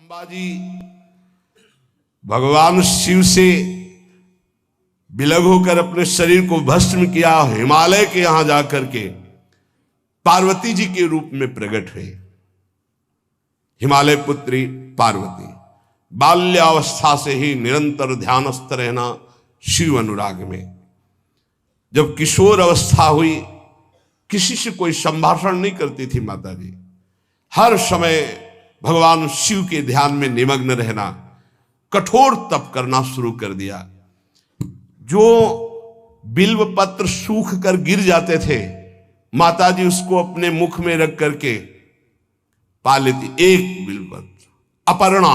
अंबाजी भगवान शिव से विलग होकर अपने शरीर को भस्म किया, हिमालय के यहां जाकर के पार्वती जी के रूप में प्रकट हुए। हिमालय पुत्री पार्वती बाल्यावस्था से ही निरंतर ध्यानस्थ रहना शिव अनुराग में। जब किशोर अवस्था हुई, किसी से कोई संभाषण नहीं करती थी माता जी, हर समय भगवान शिव के ध्यान में निमग्न रहना, कठोर तप करना शुरू कर दिया। जो बिल्व पत्र सूख कर गिर जाते थे, माता जी उसको अपने मुख में रख करके पा लेती। एक बिल्व पत्र, अपर्णा,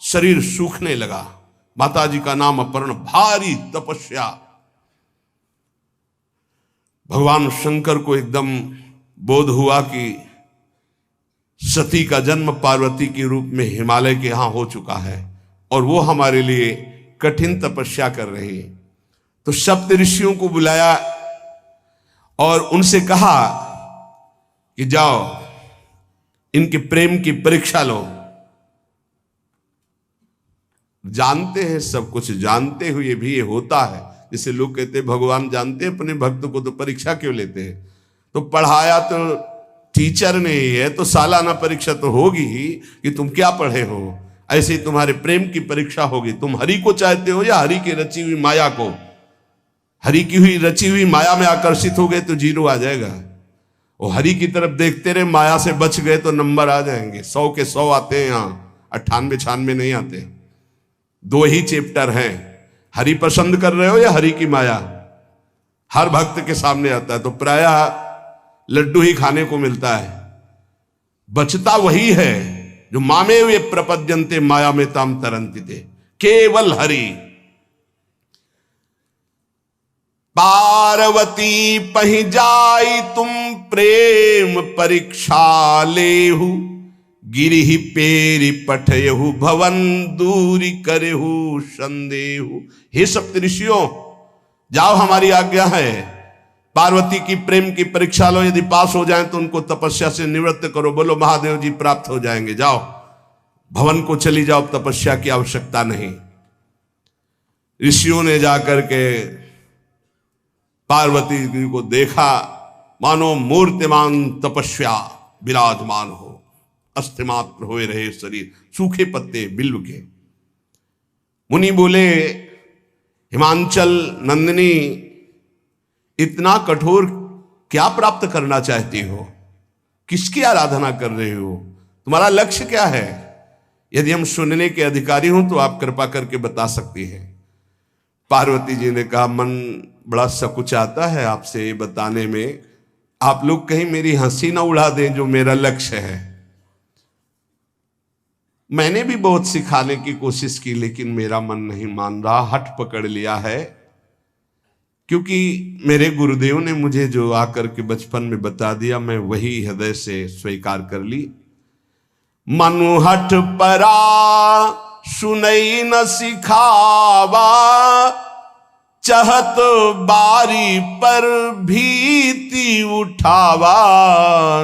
शरीर सूखने लगा। माता जी का नाम अपर्णा, भारी तपस्या। भगवान शंकर को एकदम बोध हुआ कि सती का जन्म पार्वती के रूप में हिमालय के यहां हो चुका है और वो हमारे लिए कठिन तपस्या कर रही है। तो सप्त ऋषियों को बुलाया और उनसे कहा कि जाओ इनके प्रेम की परीक्षा लो। जानते हैं, सब कुछ जानते हुए भी ये होता है। जैसे लोग कहते हैं भगवान जानते हैं अपने भक्त को, तो परीक्षा क्यों लेते हैं? तो पढ़ाया तो टीचर ने ही है, तो सालाना परीक्षा तो होगी ही कि तुम क्या पढ़े हो। ऐसे ही तुम्हारे प्रेम की परीक्षा होगी। तुम हरि को चाहते हो या हरि की रची हुई माया को? हरि की हुई रची हुई माया में आकर्षित हो गए तो 0 आ जाएगा। वो हरि की तरफ देखते रहे, माया से बच गए तो नंबर आ जाएंगे। 100 के 100 आते हैं, यहाँ 98 96 नहीं आते। 2 ही चैप्टर हैं, हरि पसंद कर रहे हो या हरि की माया। हर भक्त के सामने आता है, तो प्रायः लड्डू ही खाने को मिलता है। बचता वही है जो मामे वे प्रपद्यन्ते माया में ताम तरंति थे, केवल हरि। पार्वती पहि जाई तुम प्रेम परीक्षा लेहु, गिरिहि पेरि पठयहु भवन दूरी करेहु संदेहु। हे सप्त ऋषियों, जाओ, हमारी आज्ञा है। पार्वती की प्रेम की परीक्षा लो, यदि पास हो जाएं तो उनको तपस्या से निवृत्त करो। बोलो महादेव जी प्राप्त हो जाएंगे। जाओ भवन को चली जाओ, तपस्या की आवश्यकता नहीं। ऋषियों ने जाकर के पार्वती जी को देखा, मानो मूर्तिमान तपस्या विराजमान हो, अस्थिमात्र हुए रहे शरीर, सूखे पत्ते बिल्व के। मुनि बोले, हिमांचल नंदिनी, इतना कठोर क्या प्राप्त करना चाहती हो? किसकी आराधना कर रहे हो? तुम्हारा लक्ष्य क्या है? यदि हम सुनने के अधिकारी हों तो आप कृपा करके बता सकती हैं। पार्वती जी ने कहा, मन बड़ा सकुचाता है आपसे बताने में। आप लोग कहीं मेरी हंसी ना उड़ा दें जो मेरा लक्ष्य है। मैंने भी बहुत सिखाने की कोशिश की, लेकिन मेरा मन नहीं मान रहा, हठ पकड़ लिया है। क्योंकि मेरे गुरुदेव ने मुझे जो आकर के बचपन में बता दिया, मैं वही हृदय से स्वीकार कर ली। मनु हठ परा सुनई न सिखावा, चहत बारी पर भीति उठावा।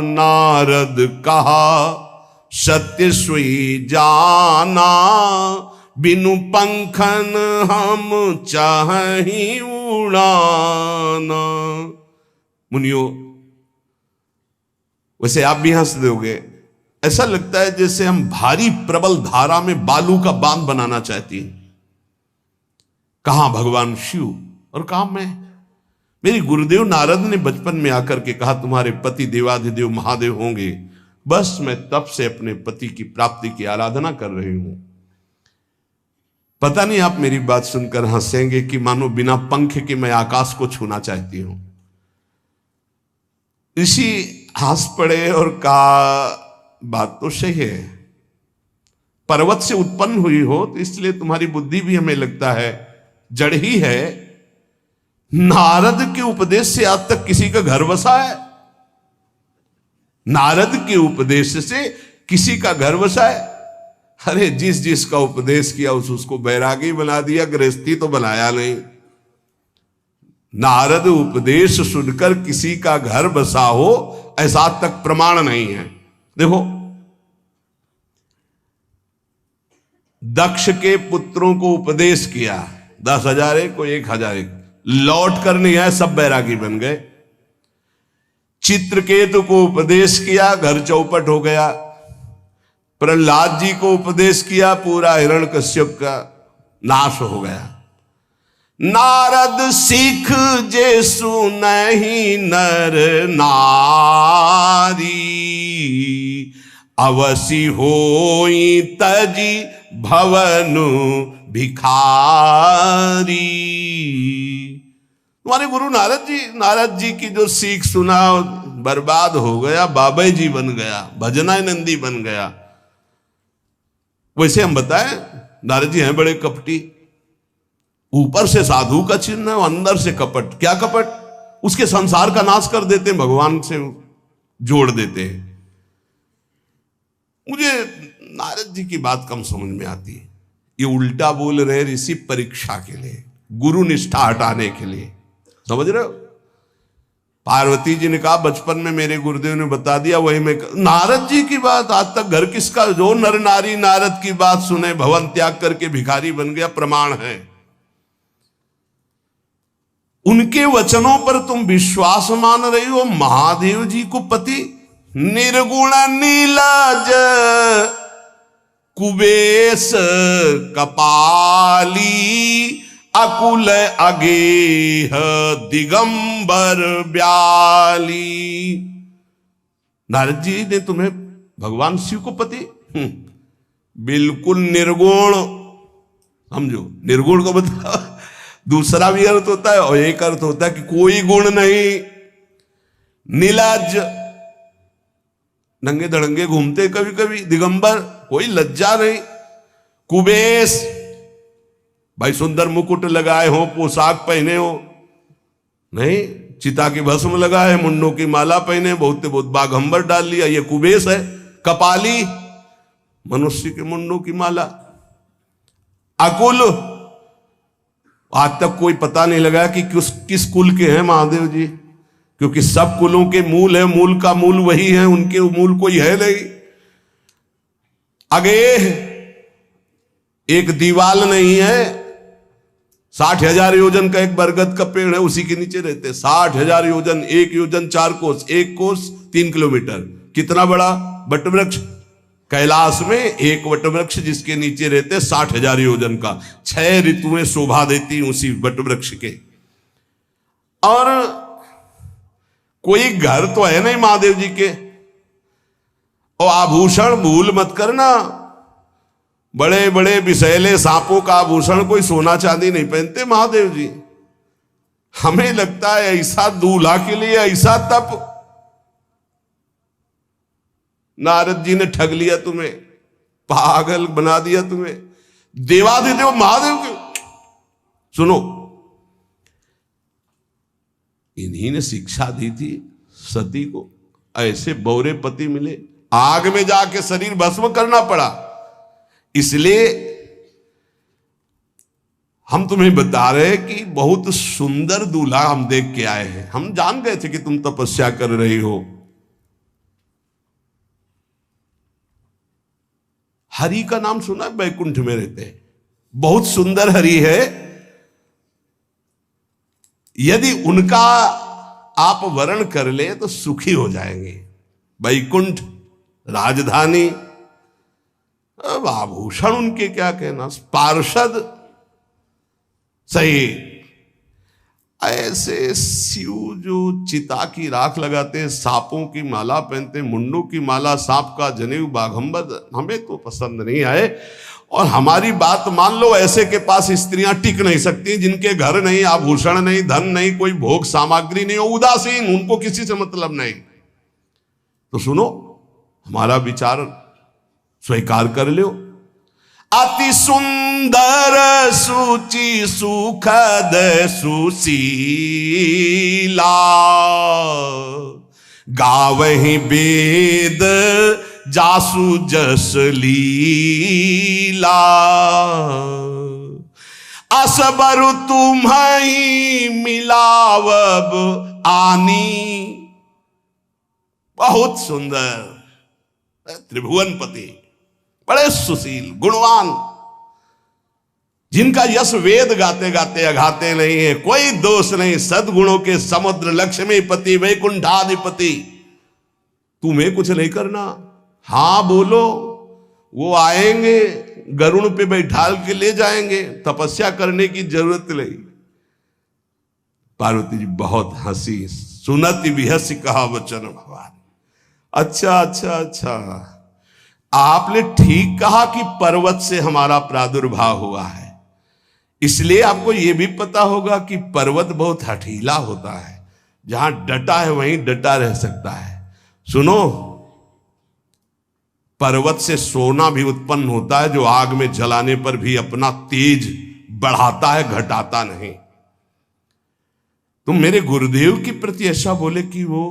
नारद कहा सत्य सोई जाना, बिनु पंखन हम चाहि उड़ाना। मुनियो, वैसे आप भी हंस दोगे। ऐसा लगता है जैसे हम भारी प्रबल धारा में बालू का बांध बनाना चाहती हैं। कहां भगवान शिव और कहां मैं? मेरी गुरुदेव नारद ने बचपन में आकर के कहा, तुम्हारे पति देवाधिदेव महादेव होंगे। बस मैं तब से अपने पति की प्राप्ति की आराधना कर रही हूं। पता नहीं आप मेरी बात सुनकर हंसेंगे कि मानो बिना पंख के मैं आकाश को छूना चाहती हूं। ऋषि हंस पड़े और कहा, बात तो सही है। पर्वत से उत्पन्न हुई हो तो इसलिए तुम्हारी बुद्धि भी हमें लगता है जड़ ही है। नारद के उपदेश से आज तक किसी का घर बसा है? नारद के उपदेश से किसी का घर बसा है? अरे जिस जिसका उपदेश किया उसको बैरागी बना दिया, गृहस्थी तो बनाया नहीं। नारद उपदेश सुनकर किसी का घर बसा हो ऐसा तक प्रमाण नहीं है। देखो दक्ष के पुत्रों को उपदेश किया, 10,000 एक को 1,000 एक, लौट कर नहीं आए, सब बैरागी बन गए। चित्रकेतु को उपदेश किया, घर चौपट हो गया। प्रहलाद जी को उपदेश किया, पूरा हिरण्यकश्यप का नाश हो गया। नारद सिख जे सुनहि नर नारी, अवसि होई तजी भवनु भिखारी। तुम्हारे गुरु नारद जी की जो सीख सुना बर्बाद हो गया, बाबा जी बन गया, भजनानंदी बन गया। वैसे हम बताएं, नारद जी हैं बड़े कपटी, ऊपर से साधु का चिन्ह है, अंदर से कपट। क्या कपट? उसके संसार का नाश कर देते हैं, भगवान से जोड़ देते हैं। मुझे नारद जी की बात कम समझ में आती है। ये उल्टा बोल रहे ऋषि परीक्षा के लिए, गुरु निष्ठा हटाने के लिए, समझ रहे हो? पार्वती जी ने कहा बचपन में मेरे गुरुदेव ने बता दिया, वही मैं। नारद जी की बात, आज तक घर किसका? जो नर नारी नारद की बात सुने भवन त्याग करके भिखारी बन गया, प्रमाण है। उनके वचनों पर तुम विश्वास मान रही हो। महादेव जी को पति निर्गुण नीलाज कुबेश कपाली, अकुल अगेह दिगंबर ब्याली। नारद जी ने तुम्हें भगवान शिव को पति बिल्कुल निर्गुण समझो। निर्गुण का मतलब दूसरा भी अर्थ होता है और एक अर्थ होता है कि कोई गुण नहीं। नीलाज, नंगे धड़ंगे घूमते कभी कभी। दिगंबर, कोई लज्जा नहीं। कुबेश, भाई सुंदर मुकुट लगाए हो, पोशाक पहने हो, नहीं, चिता की भस्म लगाए, मुंडों की माला पहने, बहुत बहुत बाघंबर डाल लिया, ये कुबेश है। कपाली, मनुष्य के मुंडों की माला। अकुल, आज तक कोई पता नहीं लगा कि किस कुल के हैं महादेव जी, क्योंकि सब कुलों के मूल है, मूल का मूल वही है, उनके मूल कोई है नहीं। आगे एक दीवाल नहीं है, 60,000 योजन का एक बरगद का पेड़ है, उसी के नीचे रहते। 60,000 योजन, 1 योजन 4 कोस, 1 कोस 3 किलोमीटर। कितना बड़ा वटवृक्ष? कैलाश में एक वटवृक्ष जिसके नीचे रहते 60,000 योजन का। 6 ऋतुएं शोभा देती उसी वटवृक्ष के। और कोई घर तो है नहीं महादेव जी के। और आभूषण भूल मत करना, बड़े बड़े विषैले सांपों का आभूषण कोई सोना चांदी नहीं पहनते महादेव जी। हमें लगता है ऐसा दूल्हा के लिए ऐसा तप। नारद जी ने ठग लिया तुम्हें, पागल बना दिया तुम्हें। देवाधिदेव महादेव के सुनो, इन्हीं ने शिक्षा दी थी सती को। ऐसे बौरे पति मिले, आग में जाके शरीर भस्म करना पड़ा। इसलिए हम तुम्हें बता रहे हैं कि बहुत सुंदर दूल्हा हम देख के आए हैं। हम जान गए थे कि तुम तपस्या कर रही हो। हरि का नाम सुना है? बैकुंठ में रहते हैं, बहुत सुंदर हरि है। यदि उनका आप वर्ण कर ले तो सुखी हो जाएंगे। बैकुंठ राजधानी, अब आभूषण उनके क्या कहना, पार्षद सही। ऐसे शिव जो चिता की राख लगाते हैं, सांपों की माला पहनते हैं, मुंडों की माला, सांप का जनेऊ, बाघंबर, हमें तो पसंद नहीं आए। और हमारी बात मान लो, ऐसे के पास स्त्रियां टिक नहीं सकती जिनके घर नहीं, आभूषण नहीं, धन नहीं, कोई भोग सामग्री नहीं, उदासीन, उनको किसी से मतलब नहीं। तो सुनो, हमारा विचार स्वीकार कर लो। अति सुंदर सुचि सुखद सुशीला, गावहि वेद जासु जस लीला। असबर तुम्हि मिलावब आनी। बहुत सुंदर त्रिभुवनपति, बड़े सुशील, गुणवान, जिनका यश वेद गाते गाते अघाते नहीं है, कोई दोष नहीं, सद्गुणों के समुद्र, लक्ष्मीपति वैकुंठाधिपति, तुम्हें कुछ नहीं करना। हां बोलो, वो आएंगे, गरुड़ पे बैठाल के ले जाएंगे, तपस्या करने की जरूरत नहीं। पार्वती जी बहुत हंसी, सुनति विहसी कहा वचन भगवान। अच्छा अच्छा अच्छा, आपने ठीक कहा कि पर्वत से हमारा प्रादुर्भाव हुआ है, इसलिए आपको यह भी पता होगा कि पर्वत बहुत हठीला होता है, जहां डटा है वहीं डटा रह सकता है। सुनो, पर्वत से सोना भी उत्पन्न होता है, जो आग में जलाने पर भी अपना तेज बढ़ाता है, घटाता नहीं। तुम मेरे गुरुदेव के प्रति ऐसा बोले कि वो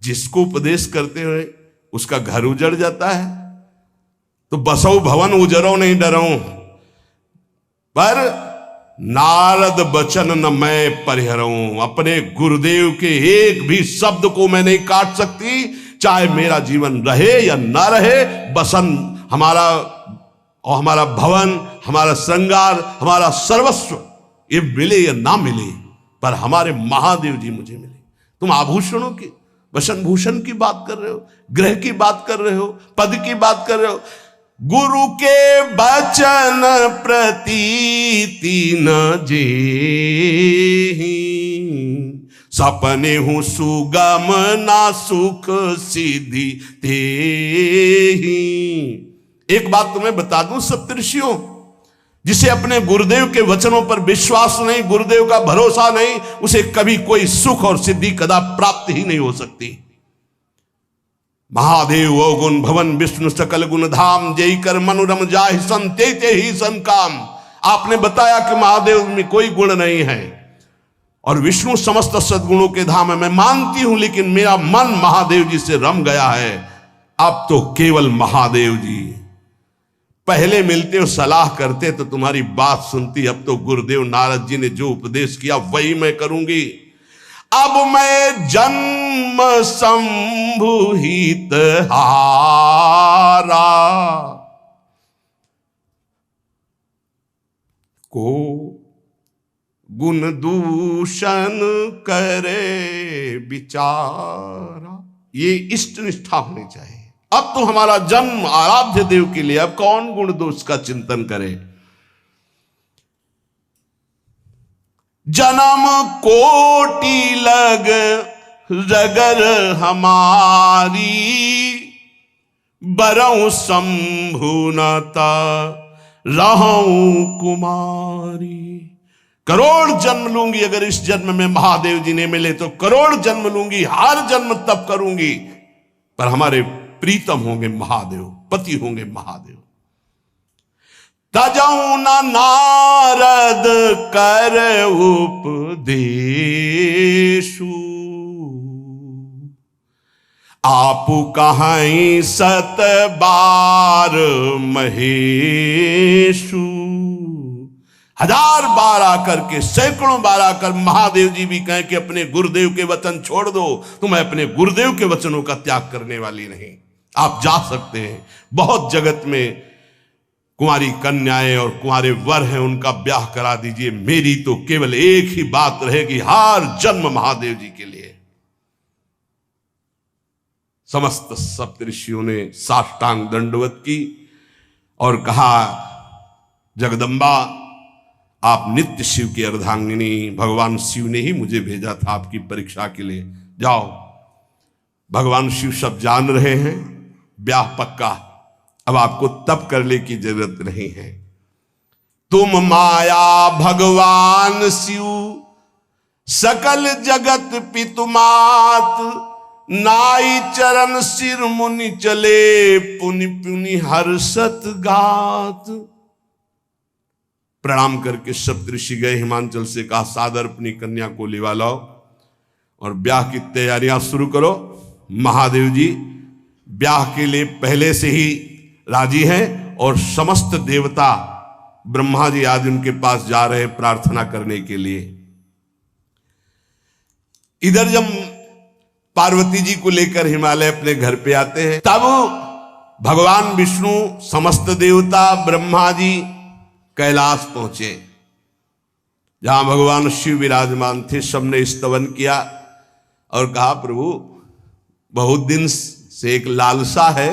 जिसको उपदेश करते हुए उसका घर उजड़ जाता है, तो बसौ भवन उजरो नहीं डरो, पर नारद बचन न मैं परिहरऊं। अपने गुरुदेव के एक भी शब्द को मैं नहीं काट सकती, चाहे मेरा जीवन रहे या ना रहे। बसन हमारा और हमारा भवन, हमारा श्रृंगार, हमारा सर्वस्व, ये मिले या ना मिले, पर हमारे महादेव जी मुझे मिले। तुम आभूषणों की, वसन भूषण की बात कर रहे हो, ग्रह की बात कर रहे हो, पद की बात कर रहे हो। गुरु के बचन प्रतीति न जेहि, सपने हूं सुगम ना सुख सिद्धि तेहि। एक बात तुम्हें बता दूं सप्तऋषियों, जिसे अपने गुरुदेव के वचनों पर विश्वास नहीं, गुरुदेव का भरोसा नहीं, उसे कभी कोई सुख और सिद्धि कदा प्राप्त ही नहीं हो सकती। महादेव वो गुण भवन विष्णु सकल गुण धाम, जय कर मनोरम जाहि संते ही संकाम। आपने बताया कि महादेव में कोई गुण नहीं है और विष्णु समस्त सद्गुणों के धाम है, मैं मानती हूं, लेकिन मेरा मन महादेव जी से रम गया है। अब तो केवल महादेव जी, पहले मिलते हो सलाह करते तो तुम्हारी बात सुनती, अब तो गुरुदेव नारद जी ने जो उपदेश किया वही मैं करूंगी। अब मैं जन्म संभुहित हारा, को गुण दूषण करे विचारा। ये इष्ट निष्ठा होनी चाहिए। अब तो हमारा जन्म आराध्य देव के लिए, अब कौन गुण दोष का चिंतन करे। जन्म कोटि लग रगर हमारी, बरऊं शंभुनता रहूं कुमारी। करोड़ जन्म लूंगी, अगर इस जन्म में महादेव जी ने मिले तो करोड़ जन्म लूंगी, हर जन्म तप करूंगी, पर हमारे प्रीतम होंगे महादेव, पति होंगे महादेव। तजऊ न नारद कर उपदेशु, आपु कहीं सत बार महेशु। हजार बार आकर के, सैकड़ों बार आकर महादेव जी भी कहें कि अपने गुरुदेव के वचन छोड़ दो, तो मैं अपने गुरुदेव के वचनों का त्याग करने वाली नहीं। आप जा सकते हैं, बहुत जगत में कुंवारी कन्याएं और कुंवारे वर हैं, उनका ब्याह करा दीजिए। मेरी तो केवल एक ही बात रहेगी, हर जन्म महादेव जी के लिए। समस्त सप्तऋषियों ने साष्टांग दंडवत की और कहा, जगदम्बा आप नित्य शिव की अर्धांगिनी, भगवान शिव ने ही मुझे भेजा था आपकी परीक्षा के लिए। जाओ, भगवान शिव सब जान रहे हैं, ब्याह पक्का, अब आपको तप करने की जरूरत नहीं है। तुम माया भगवान शिव, सकल जगत पितुमात, नाई चरण सिर मुनि चले, पुनि पुनि हर्षत गात। प्रणाम करके सप्तऋषि गए, हिमांचल से कहा, सादर अपनी कन्या को लिवा लाओ और ब्याह की तैयारियां शुरू करो। महादेव जी ब्याह के लिए पहले से ही राजी हैं और समस्त देवता ब्रह्मा जी आदि उनके पास जा रहे हैं प्रार्थना करने के लिए। इधर जब पार्वती जी को लेकर हिमालय अपने घर पे आते हैं, तब भगवान विष्णु, समस्त देवता, ब्रह्मा जी कैलाश पहुंचे, जहां भगवान शिव विराजमान थे। सबने स्तवन किया और कहा, प्रभु बहुत दिन से एक लालसा है,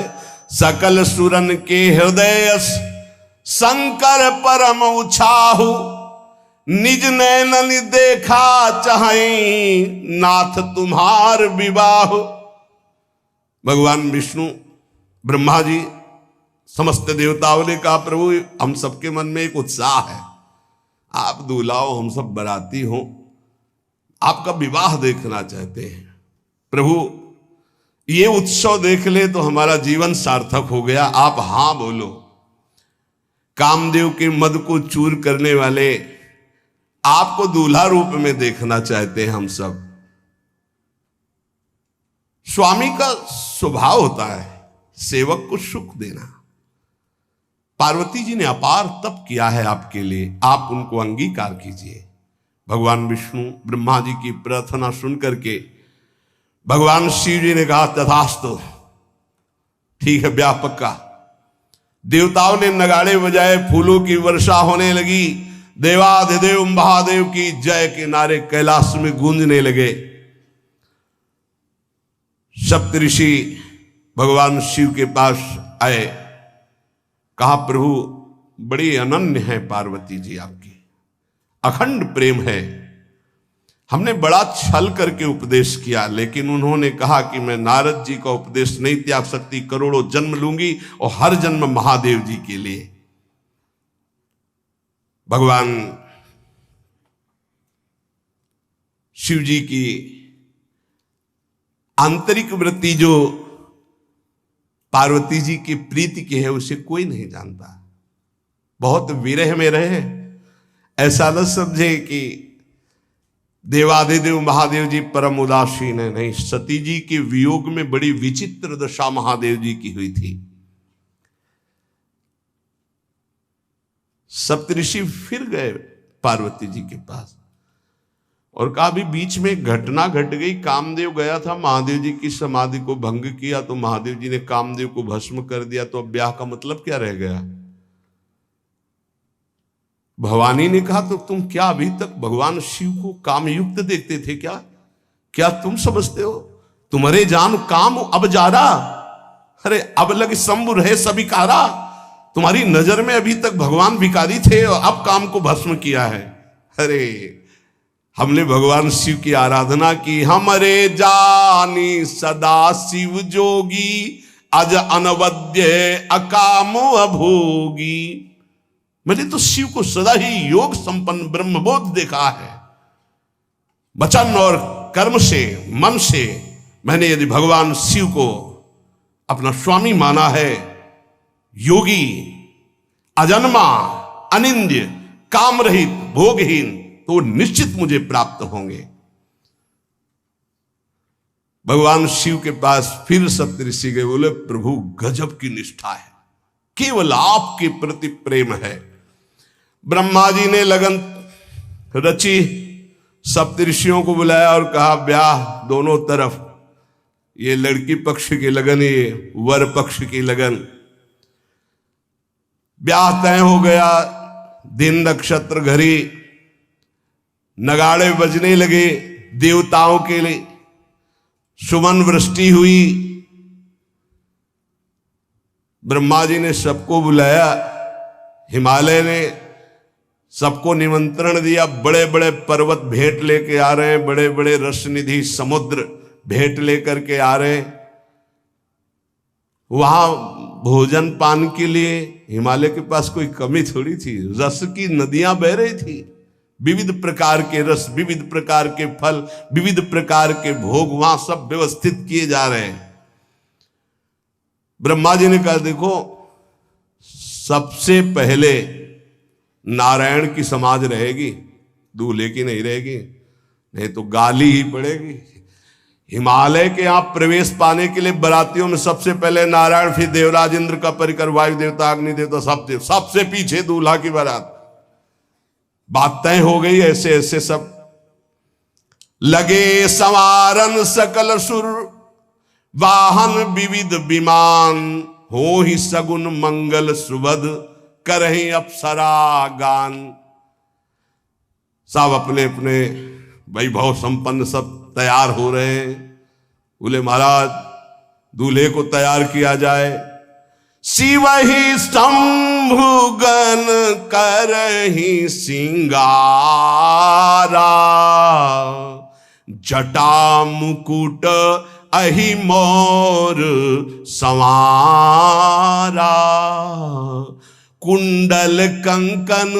सकल सुरन के हृदय शंकर परम उछाहु, निज नैनन देखा चाहे नाथ तुम्हार विवाह। भगवान विष्णु, ब्रह्मा जी, समस्त देवताओं ने कहा, प्रभु हम सबके मन में एक उत्साह है, आप दूल्हा हो, हम सब बराती हो, आपका विवाह देखना चाहते हैं। प्रभु ये उत्सव देख ले तो हमारा जीवन सार्थक हो गया, आप हां बोलो। कामदेव के मद को चूर करने वाले आपको दूल्हा रूप में देखना चाहते हैं हम सब। स्वामी का स्वभाव होता है सेवक को सुख देना। पार्वती जी ने अपार तप किया है आपके लिए, आप उनको अंगीकार कीजिए। भगवान विष्णु ब्रह्मा जी की प्रार्थना सुन करके भगवान शिव जी ने कहा, तथास्तु, ठीक है, ब्याह पक्का। देवताओं ने नगाड़े बजाए, फूलों की वर्षा होने लगी, देवाधिदेव महादेव की जय के नारे कैलाश में गूंजने लगे। सप्तऋषि भगवान शिव के पास आए, कहा, प्रभु बड़ी अनन्य है पार्वती जी आपकी, अखंड प्रेम है। हमने बड़ा छल करके उपदेश किया, लेकिन उन्होंने कहा कि मैं नारद जी का उपदेश नहीं त्याग सकती, करोड़ों जन्म लूंगी और हर जन्म महादेव जी के लिए। भगवान शिव जी की आंतरिक वृत्ति जो पार्वती जी की प्रीति की है उसे कोई नहीं जानता। बहुत विरह में रहे, ऐसा न समझे कि देवाधिदेव महादेव जी परम उदासीन है, नहीं। सती जी के वियोग में बड़ी विचित्र दशा महादेव जी की हुई थी। सप्तऋषि फिर गए पार्वती जी के पास और कहा, अभी बीच में घटना घट गई, कामदेव गया था महादेव जी की समाधि को भंग किया, तो महादेव जी ने कामदेव को भस्म कर दिया, तो अब ब्याह का मतलब क्या रह गया। भवानी ने कहा, तो तुम क्या अभी तक भगवान शिव को कामयुक्त देखते थे क्या? क्या तुम समझते हो तुम्हारे जान काम अब जा रहा? अरे अब लग शंभु रहे सभी कारा। तुम्हारी नजर में अभी तक भगवान भिखारी थे और अब काम को भस्म किया है। अरे हमने भगवान शिव की आराधना की, हमारे जानी सदा शिव जोगी, अज अनवद्य अकामो अभोगी। मैंने तो शिव को सदा ही योग संपन्न ब्रह्मबोध देखा है। वचन और कर्म से, मन से मैंने यदि भगवान शिव को अपना स्वामी माना है, योगी, अजन्मा, अनिंद्य, काम रहित, भोगहीन, तो निश्चित मुझे प्राप्त होंगे। भगवान शिव के पास फिर सप्तऋषि गए, बोले, प्रभु गजब की निष्ठा है, केवल आपके प्रति प्रेम है। ब्रह्मा जी ने लगन रची, सप्तऋषियों को बुलाया और कहा, ब्याह दोनों तरफ, ये लड़की पक्ष की लगन, ये वर पक्ष की लगन। ब्याह तय हो गया। दिन नक्षत्र घड़ी, नगाड़े बजने लगे देवताओं के लिए, सुमन वृष्टि हुई। ब्रह्मा जी ने सबको बुलाया, हिमालय ने सबको निमंत्रण दिया। बड़े बड़े पर्वत भेंट लेके आ रहे हैं, बड़े बड़े रसनिधि समुद्र भेंट लेकर के आ रहे हैं। वहां भोजन पान के लिए हिमालय के पास कोई कमी थोड़ी थी, रस की नदियां बह रही थी। विविध प्रकार के रस, विविध प्रकार के फल, विविध प्रकार के भोग वहां सब व्यवस्थित किए जा रहे हैं। ब्रह्मा जी ने कहा, देखो सबसे पहले नारायण की समाज रहेगी, दूल्हे की नहीं रहेगी, नहीं तो गाली ही पड़ेगी। हिमालय के यहां प्रवेश पाने के लिए बरातियों में सबसे पहले नारायण, फिर देवराज इंद्र का परिकर, वायु देवता, अग्नि देवता, सब देव, सबसे पीछे दूल्हा की बारात। बात तय हो गई। ऐसे ऐसे सब लगे संवारन सकल सुर, वाहन विविध विमान, हो ही सगुन मंगल सुबद, करहीं अप्सरा गान। सब अपने अपने वैभव संपन्न सब तैयार हो रहे हैं। बोले महाराज दूल्हे को तैयार किया जाए। शिव ही शंभुगन करहीं सिंगारा, जटा मुकुट अहि मोर संवारा। कुंडल कंकन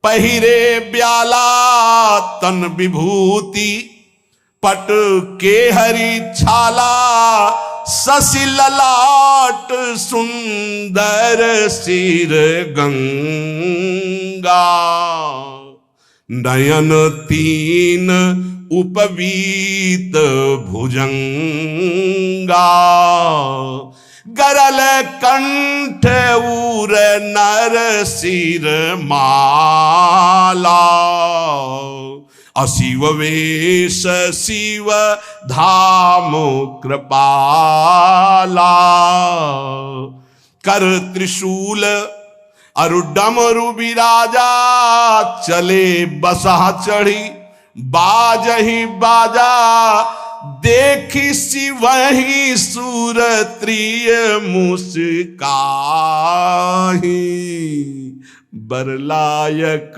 पहिरे ब्याला, तन विभूति पट के हरि छाला। शशि ललाट सुंदर सिर गंगा, नयन तीन उपवीत भुजंगा। गरल कंठ उर नर सिर माला। अशिव वेश शिव धाम कृपाला। कर त्रिशूल अरु डमरु विराजा, चले बसहा चढ़ी बाजही बाजा। देखी शिवहि सुरत्रिय मुस्काही, बरलायक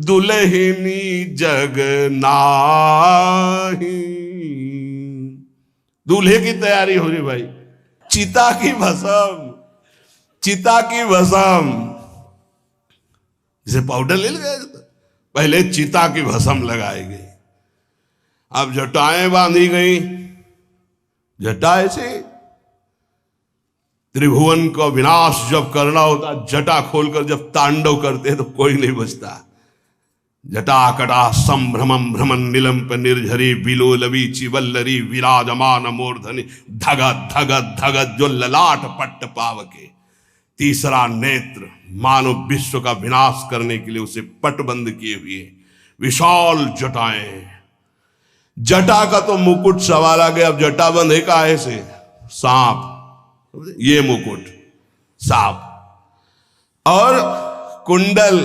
दुल्हनी जग नाही। दूल्हे की तैयारी हो रही भाई। चिता की भस्म, चिता की भस्म, जैसे पाउडर ले गए पहले चिता की भस्म लगाई गई। अब जटाएं बांधी गई। जटा ऐसे त्रिभुवन का विनाश जब करना होता, जटा खोलकर जब तांडव करते तो कोई नहीं बचता। जटा कटा संभ्रमम भ्रमण निलंप निर्झरी, बिलोलवी चिवल्लरी विराजमान मूर्धनि। धगत धगत धगत जो ललाट पट्ट पावके। तीसरा नेत्र मानो विश्व का विनाश करने के लिए उसे पटबंद किए हुए विशाल जटाएं। जटा का तो मुकुट सवार आ गया। अब जटा बंधे का ऐसे सांप, ये मुकुट सांप। और कुंडल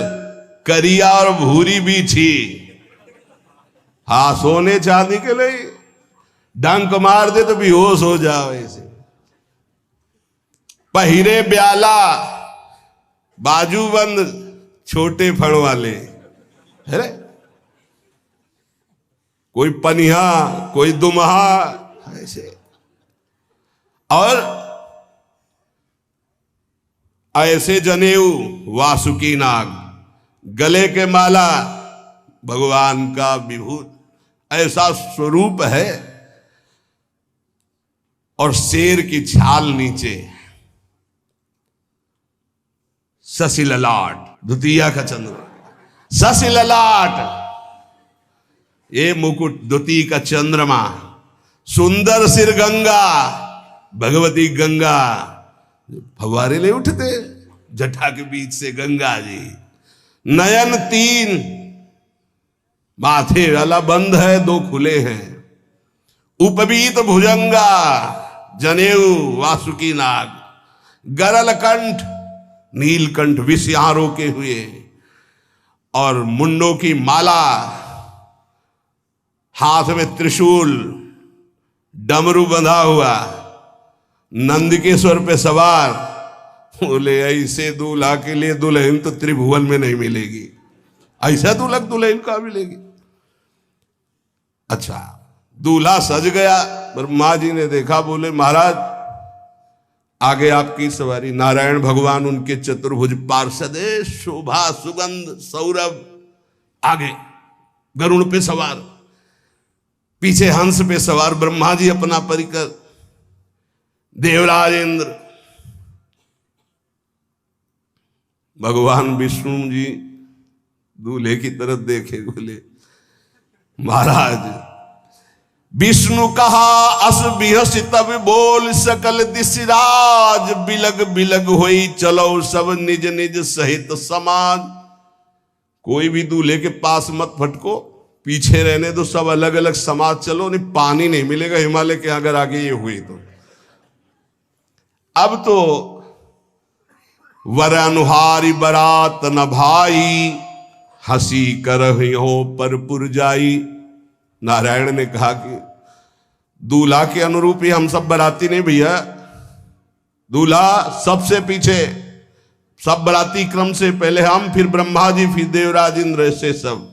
करिया और भूरी भी थी। हाँ, सोने चांदी के लिए डंक मार दे तो बेहोश हो जाओ ऐसे। पहिरे ब्याला, बाजूबंद छोटे फण वाले, है कोई पनिहा कोई दुमहा ऐसे। और ऐसे जनेऊ वासुकी नाग, गले के माला भगवान का विभूत, ऐसा स्वरूप है। और शेर की छाल नीचे। शशि ललाट, द्वितीया का चंद्र, शशि ललाट, ये मुकुट द्वितीय का चंद्रमा। सुंदर सिर गंगा, भगवती गंगा फवारे ले उठते जटा के बीच से गंगा जी। नयन तीन, माथे वाला बंद है, दो खुले हैं। उपवीत भुजंगा, जनेऊ वासुकी नाग। गरल कंठ, नीलकंठ विष यहां रोके हुए। और मुंडों की माला, हाथ में त्रिशूल, डमरू बंधा हुआ, नंदिकेश्वर पे सवार। बोले ऐसे दूल्हा के लिए दुल्हन तो त्रिभुवन में नहीं मिलेगी। ऐसा दूल्हा दुल्हन का मिलेगी। अच्छा, दूल्हा सज गया। ब्रह्मा जी ने देखा, बोले महाराज आगे आपकी सवारी। नारायण भगवान उनके चतुर्भुज पार्षद, शोभा सुगंध सौरभ, आगे गरुण पे सवार, पीछे हंस पे सवार ब्रह्मा जी अपना परिकर, देवराज इंद्र, भगवान विष्णु जी दूल्हे की तरफ देखे। बोले महाराज विष्णु कहा अस बिहस तब बोल सकल दिशराज। बिलग बिलग होई चलो सब निज निज सहित समाज। कोई भी दूल्हे के पास मत फटको, पीछे रहने दो, सब अलग अलग समाज चलो। नहीं पानी नहीं मिलेगा हिमालय के अगर आगे ये हुई तो। अब तो वर अनुहारी बरात न भाई, हंसी करहियो पर पुरजाई। नारायण ने कहा कि दूल्हा के अनुरूप ही हम सब बराती नहीं भैया, दूल्हा सबसे पीछे, सब बराती क्रम से पहले हम, फिर ब्रह्मा जी, फिर देवराज इंद्र, ऐसे सब।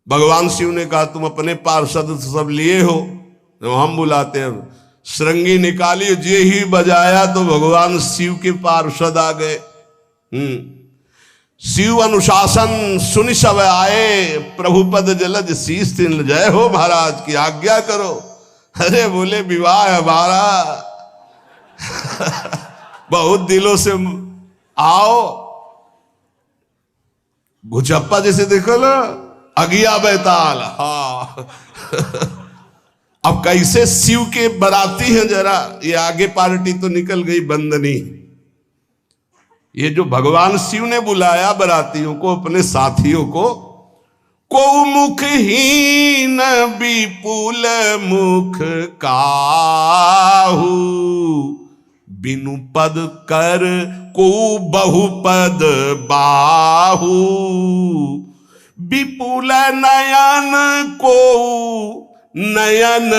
भगवान शिव ने कहा तुम अपने पार्षद सब लिए हो, तो हम बुलाते हैं। श्रृंगी निकाली, जे ही बजाया तो भगवान शिव के पार्षद आ गए। शिव अनुशासन सुनि सब आए, प्रभुपद जलज शीस तिन, जय हो महाराज की आज्ञा करो। अरे बोले विवाह हमारा बहुत दिलों से आओ। घुचप्पा जैसे देखो ना, अगिया बैताल। हाँ अब कैसे शिव के बराती हैं, जरा ये आगे पार्टी तो निकल गई बंदनी। ये जो भगवान शिव ने बुलाया बरातियों को, अपने साथियों को मुखहीन विपुल मुख काहू, बिनु पद कर को बहुपद बाहू, विपुल नयन को नयन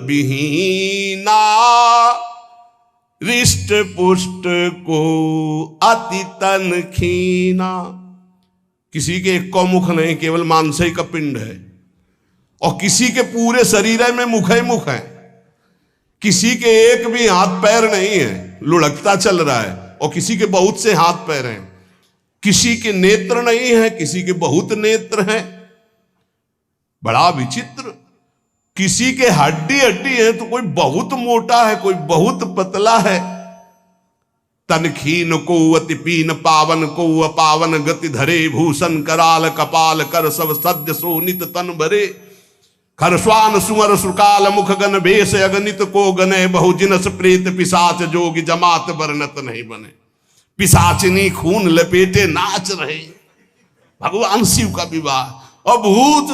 विहीना, रिष्ट पुष्ट को अति तन खीना। किसी के एक को मुख नहीं, केवल मांस का पिंड है, और किसी के पूरे शरीर में मुख ही मुख है। किसी के एक भी हाथ पैर नहीं है, लुढ़कता चल रहा है, और किसी के बहुत से हाथ पैर हैं। किसी के नेत्र नहीं है, किसी के बहुत नेत्र हैं, बड़ा विचित्र। किसी के हड्डी हड्डी है तो कोई बहुत मोटा है, कोई बहुत पतला है। तनखीन को अति पीन, पावन को अपावन, गति धरे भूषण कराल, कपाल कर सब सद्य सोनित तन भरे। खरस्वान सुमर सुकाल, मुख गन भेष अगणित को गने, बहुजिनस प्रेत पिशाच जोगी, जमात वर्णत नहीं बने। पिशाचिनी खून लपेटे नाच रहे, भगवान शिव का विवाह। और भूत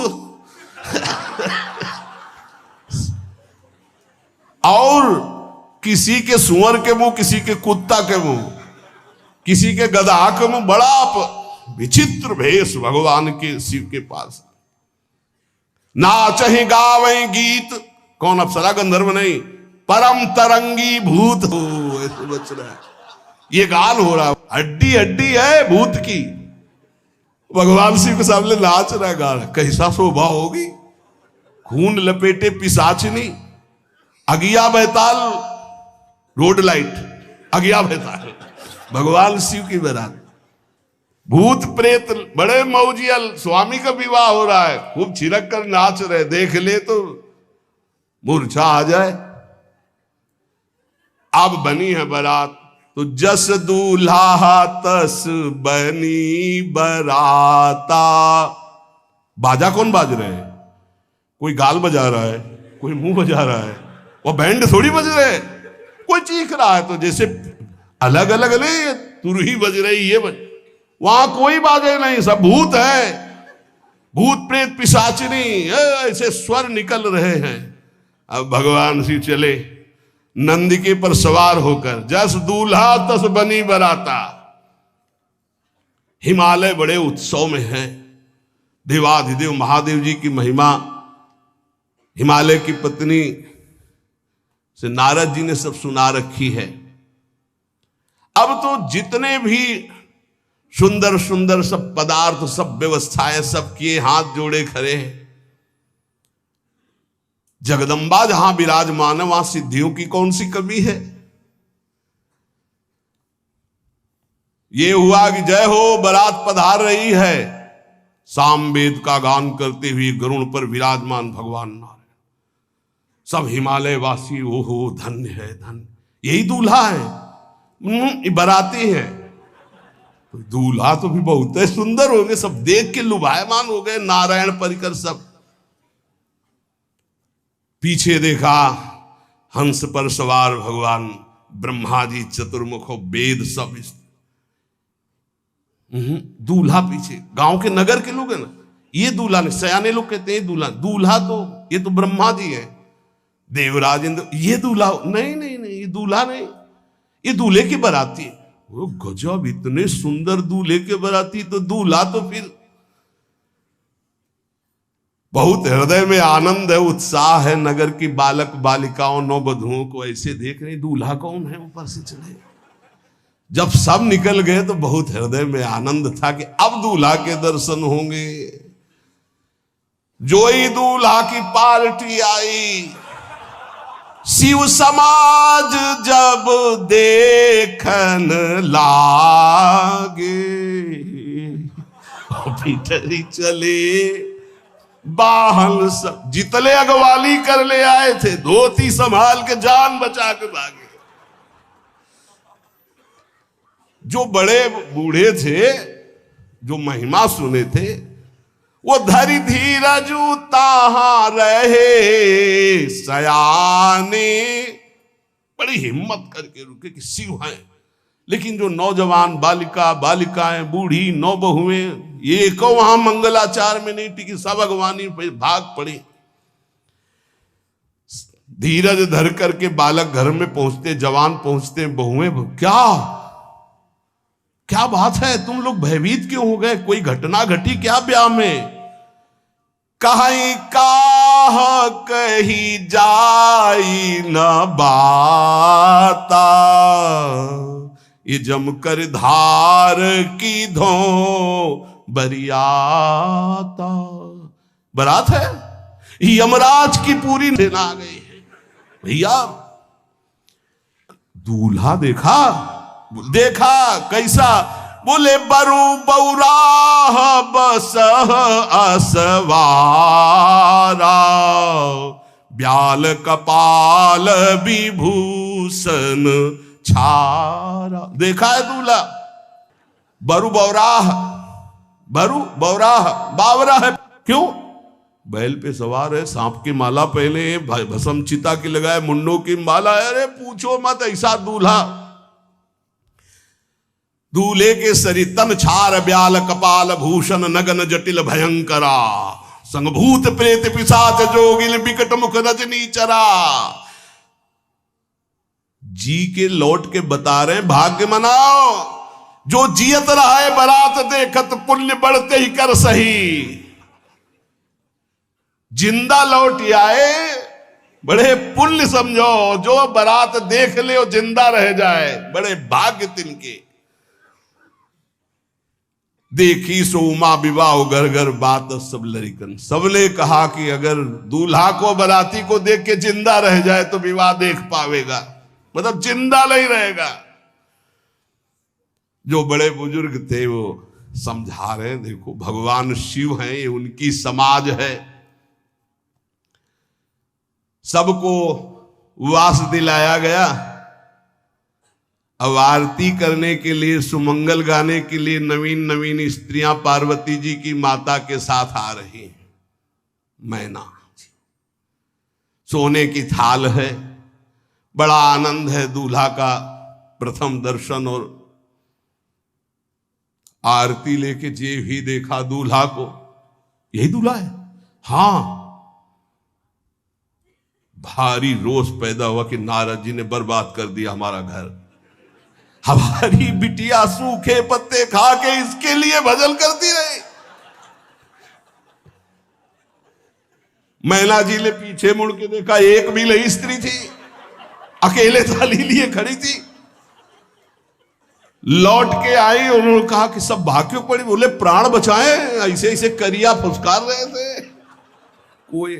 और किसी के सुअर के मुंह, किसी के कुत्ता के मुंह, किसी के गधा के मुंह, बड़ा विचित्र भेष भगवान के शिव के पास। नाचहि गावै गीत, कौन अप्सरा गंधर्व नहीं, परम तरंगी भूत हो, ऐसे बच रहा है। ये गान हो रहा, हड्डी हड्डी है भूत की, भगवान शिव के सामने नाच रहा है, गा रहा। कैसा शोभा होगी, खून लपेटे पिशाचिनी, अगिया बैताल, रोड लाइट, अगिया बैताल, भगवान शिव की बारात। भूत प्रेत बड़े मौजियल, स्वामी का विवाह हो रहा है, खूब छिड़क कर नाच रहे, देख ले तो मूर्छा आ जाए। अब बनी है बारात, तो जस दूल्हा तस बनी बराता। बाजा कौन बाज रहे हैं? कोई गाल बजा रहा है, कोई मुंह बजा रहा है, वो बैंड थोड़ी बज रहे, कोई चीख रहा है। तो जैसे अलग अलग नहीं, तुरही बज रही, ये बज, वहां कोई बाजे नहीं, सब भूत है, भूत प्रेत पिशाचिनी, ऐसे स्वर निकल रहे हैं। अब भगवान शिव चले नंदिके पर सवार होकर, जस दूल्हा तस बनी बराता। हिमालय बड़े उत्सव में है, देवाधिदेव महादेव जी की महिमा हिमालय की पत्नी से नारद जी ने सब सुना रखी है। अब तो जितने भी सुंदर सुंदर सब पदार्थ, सब व्यवस्थाएं, सब किए, हाथ जोड़े खड़े हैं। जगदम्बा जहां विराजमान है, वहां सिद्धियों की कौन सी कमी है। ये हुआ कि जय हो बारात पधार रही है, सामवेद का गान करते हुए गरुड़ पर विराजमान भगवान नारायण। सब हिमालय वासी ओहो धन्य है, धन्य, यही दूल्हा है, बाराती है। दूल्हा तो भी बहुत है, सुंदर हो गए, सब देख के लुभायमान हो गए, नारायण परिकर सब। पीछे देखा हंस पर सवार भगवान ब्रह्मा जी, चतुर्मुख, वेद सब। दूल्हा पीछे, गांव के नगर के लोग है ना, ये दूल्हा नहीं, सयाने लोग कहते हैं दूल्हा। दूल्हा तो ये तो ब्रह्मा जी है, देवराज इंद्र, ये दूल्हा? नहीं नहीं नहीं, ये दूल्हा नहीं, ये दूल्हे की बाराती है। वो गजब, इतने सुंदर दूल्हे के बाराती, तो दूल्हा तो फिर बहुत हृदय में आनंद है, उत्साह है। नगर की बालक बालिकाओं नववधुओं को ऐसे देख रहे, दूल्हा कौन है ऊपर से चढ़े। जब सब निकल गए तो बहुत हृदय में आनंद था कि अब दूल्हा के दर्शन होंगे। जोई दूल्हा की पार्टी आई, शिव समाज जब देखन लागे, भीतरी चले बाहन सब, जितले अगवाली कर ले आए थे, धोती संभाल के जान बचा के भागे। जो बड़े बूढ़े थे, जो महिमा सुने थे, वो धरी धीरज ताहा रहे सयाने, बड़ी हिम्मत करके रुके कि शिव हैं। लेकिन जो नौजवान बालिकाएं, बूढ़ी नौबहुएं, ये को वहां मंगलाचार में नहीं टिकी, सब अगवानी पे भाग पड़ी। धीरज धर करके बालक घर में पहुंचते, जवान पहुंचते, बहुएं, क्या बात है, तुम लोग भयभीत क्यों हो गए? कोई घटना घटी क्या ब्याह में? कहीं काह कही जाई न बाता, ये जमकर धार की धो बरियाता। बारात है, यमराज की पूरी सेना आ गई है। भैया दूल्हा देखा कैसा? बोले बरु बौराह बसह असवारा, ब्याल कपाल विभूषण छारा। देखा है दूल्हा? बरु बौराह, बावरा है। क्यों? बैल पे सवार है, सांप की माला पहने, भस्म चिता की लगाए, मुंडों की माला। अरे पूछो मत, ऐसा दूल्हा। दूल्हे के शरीर तन छार ब्याल कपाल भूषण नगन जटिल भयंकरा, संगभूत प्रेत पिशाच जोगिल बिकट मुख रजनी चरा। जी के लौट के बता रहे, भाग्य मनाओ, जो जियत रहा है बारात देखत, पुण्य बढ़ते ही कर सही। जिंदा लौट आए, बड़े पुण्य समझो। जो बारात देख ले और जिंदा रह जाए, बड़े भाग्य तिनके। देखी सो उमा विवाह घर घर बात सब लड़िकन। सबने कहा कि अगर दूल्हा को बाराती को देख के जिंदा रह जाए तो विवाह देख पावेगा, मतलब जिंदा नहीं रहेगा। जो बड़े बुजुर्ग थे वो समझा रहे, देखो भगवान शिव हैं, ये उनकी समाज है। सबको वास दिलाया गया। अब आरती करने के लिए, सुमंगल गाने के लिए नवीन नवीन स्त्रियां पार्वती जी की माता के साथ आ रही हैं। मैना सोने की थाल है, बड़ा आनंद है। दूल्हा का प्रथम दर्शन और आरती लेके जे भी देखा दूल्हा को, यही दूल्हा है। हां, भारी रोष पैदा हुआ कि नारद जी ने बर्बाद कर दिया हमारा घर। हमारी बिटिया सूखे पत्ते खा के इसके लिए भजन करती रही। मैना जी ने पीछे मुड़ के देखा, एक भी नहीं स्त्री थी, अकेले थाली लिए खड़ी थी। लौट के आई, उन्होंने कहा कि सब भाग क्यों पड़ी? बोले प्राण बचाए, ऐसे ऐसे करिया फुसकार रहे थे। कोई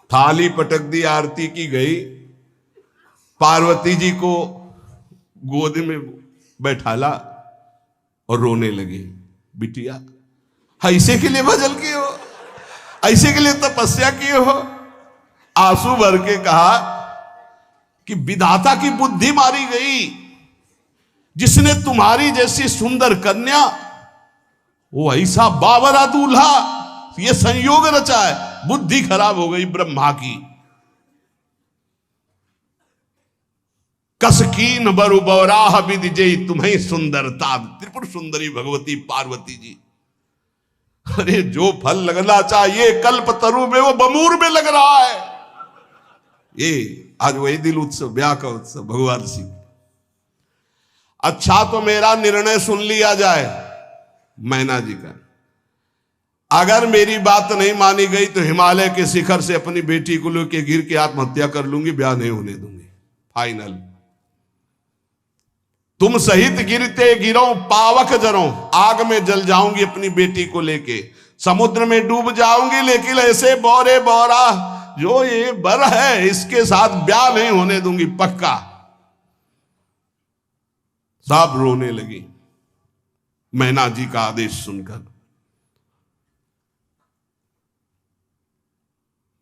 थाली पटक दी, आरती की गई। पार्वती जी को गोद में बैठाला और रोने लगी। बिटिया ऐसे के लिए भजन किए हो, ऐसे के लिए तपस्या किए हो? आंसू भर के कहा कि विधाता की बुद्धि मारी गई। जिसने तुम्हारी जैसी सुंदर कन्या, वो ऐसा बावरा दूल्हा, ये संयोग रचा है। बुद्धि खराब हो गई ब्रह्मा की। कसकीन बरु बौराह विधि जय तुम्हें सुंदरता। त्रिपुर सुंदरी भगवती पार्वती जी अरे जो फल लगना चाहिए कल्पतरु में वो बमूर में लग रहा है। ये आज वही दिल उत्सव, ब्याह का उत्सव भगवान शिव। अच्छा तो मेरा निर्णय सुन लिया जाए मैना जी का, अगर मेरी बात नहीं मानी गई तो हिमालय के शिखर से अपनी बेटी को लेकर गिर के आत्महत्या कर लूंगी, ब्याह नहीं होने दूंगी, फाइनल। तुम सहित गिरते गिरो पावक जरो, आग में जल जाऊंगी अपनी बेटी को लेके, समुद्र में डूब जाऊंगी, लेकिन ऐसे बोरे बोरा जो ये बर है इसके साथ ब्याह नहीं होने दूंगी, पक्का। सब रोने लगी मैना जी का आदेश सुनकर।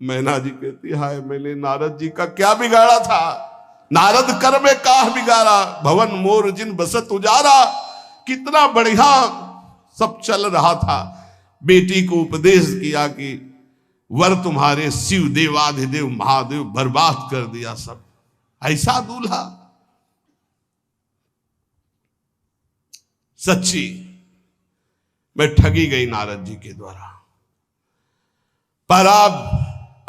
मैना जी कहती, हाय मैंने नारद जी का क्या बिगाड़ा था, नारद कर में काह बिगाड़ा, भवन मोर जिन बसत उजारा। कितना बढ़िया सब चल रहा था, बेटी को उपदेश किया कि वर तुम्हारे शिव देवाधिदेव महादेव, बर्बाद कर दिया सब। ऐसा दूल्हा, सच्ची मैं ठगी गई नारद जी के द्वारा, पर अब